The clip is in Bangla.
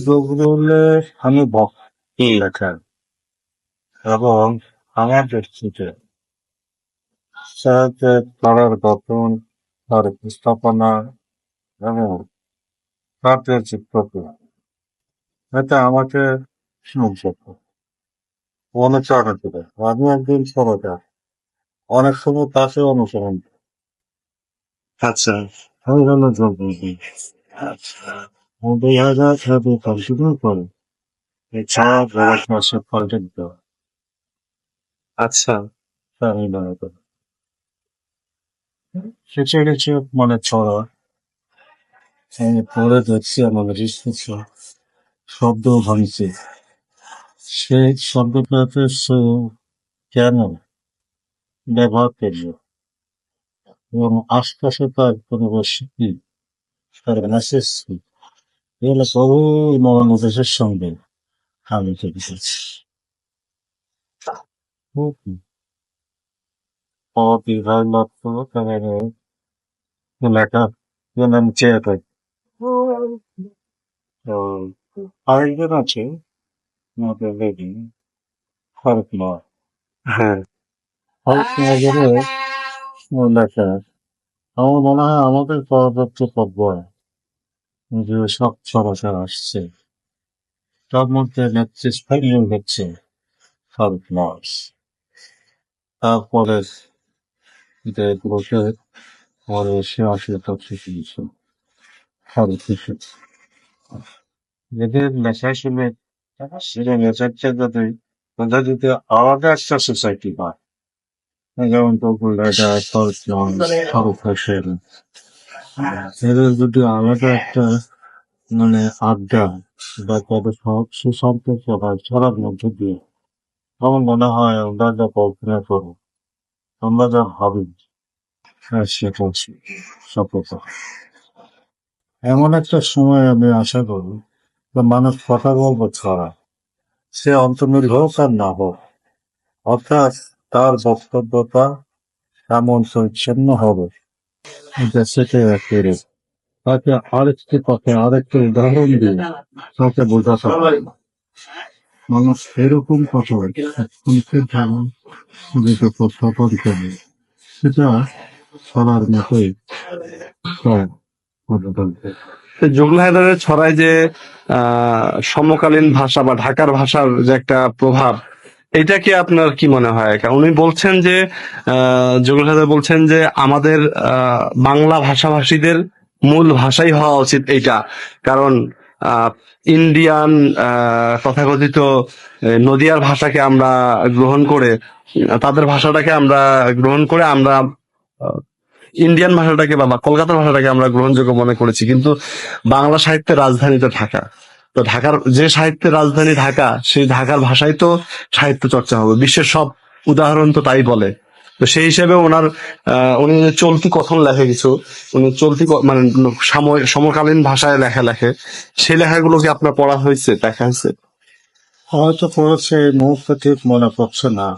নজরুলের আমি ভক্ত লেখার এবং আমার দৃষ্টিতে সাথে তার গঠন, তার উপস্থাপনা এবং তার যে চিত্রকলা এটা আমাকে মুগ্ধ করে, অনুপ্রাণিত করে। আমি একদিন ছোটটা অনেক সময় তাকে অনুসরণ করি। আচ্ছা। আমি হলো যোগী। আচ্ছা। 2000 সালে শুরু করে এছাড়া গবেষণা ফলটা দিতে হয় আচ্ছা। আমি মনে করি কিছু কিছু মানে ছড়া আমি পড়ে দেখছি আমাদের শিখছে শব্দ ভাঙছে সেই শব্দটাতে সে কেন ব্যবহার করবে এবং আশপাশে তার পরিবেশী তার মেসেজ কি এগুলো সবই মনোনিবেশের সঙ্গে আমি দেখেছি অবিভাগ মাত্র কারণে লেখা আমি চেয়ে থাকি তো আরেকজন আছে আমাদের লেডি ফারুক নয় হ্যাঁ। ফারুক নজরে লেখা আমার মনে হয় আমাদের পরবর্তী পর্যায়ে যে সব সমাচার আসছে তার মধ্যে নেতৃস্থানীয় হচ্ছে ফারুক নয় তারপরে যে গ্রুপে পরে সে আসলে তথ্য দিয়েছে ফারুক এসেছে এদের নেশা শুনে সেটা নেশাচ্ছে যাতে তাদের যদি আলাদা একটা সোসাইটি হয় যেমন তবুল রাজা ফারুক হোসেন এদের যদি আলাদা একটা মানে আড্ডা বা তাদের সুসম্পর্ক হয় ছড়ার মধ্যে দিয়ে আমার মনে হয় আমরা যা কল্পনা করবো আমরা যা ভাবি সেটা সফল হয়। এমন একটা সময় আমি আশা করি যে মানুষ কথা বলবো ছড়া সে অন্তর্নির্ভর হোক আর না হোক অর্থাৎ তার বক্তব্যটা এমন পরিচ্ছন্ন হবে যে সেটা একেবারে তাকে আরেকটি পথে আরেকটি উদাহরণ দিয়ে তাকে বোঝাতে হবে মানুষ এরকম কথা শুনতে যেমন যেটা উপস্থাপন করে সেটা সবার মতোই জুগল হায়দারের ছড়ায় যে সমকালীন ভাষা বা ঢাকার ভাষার যে একটা প্রভাব, এটা কি আপনার কি মনে হয়? কারণ উনি বলছেন যে জুগল হায়দার বলছেন যে আমাদের বাংলা ভাষাভাষীদের মূল ভাষাই হওয়া উচিত এইটা, কারণ ইন্ডিয়ান তথাকথিত নদিয়ার ভাষাকে আমরা গ্রহণ করে তাদের ভাষাটাকে আমরা গ্রহণ করে আমরা ইন্ডিয়ান ভাষাটাকে বা কলকাতার ভাষাটাকে আমরা গ্রহণযোগ্য মনে করেছি, কিন্তু বাংলা সাহিত্যের রাজধানী তো ঢাকা। তো ঢাকার যে সাহিত্যের রাজধানী ঢাকা, সেই ঢাকার ভাষায় তো সাহিত্য চর্চা হবে, বিশ্বের সব উদাহরণ তো তাই বলে। তো সেই হিসেবে ওনার উনি চলতি কথন লেখে কিছু, উনি চলতি মানে সমকালীন ভাষায় লেখা লেখে, সেই লেখাগুলো কি আপনার পড়া হয়েছে, দেখা হয়েছে? হয়তো পড়েছে এই মুহূর্তে ঠিক মনে পড়ছে না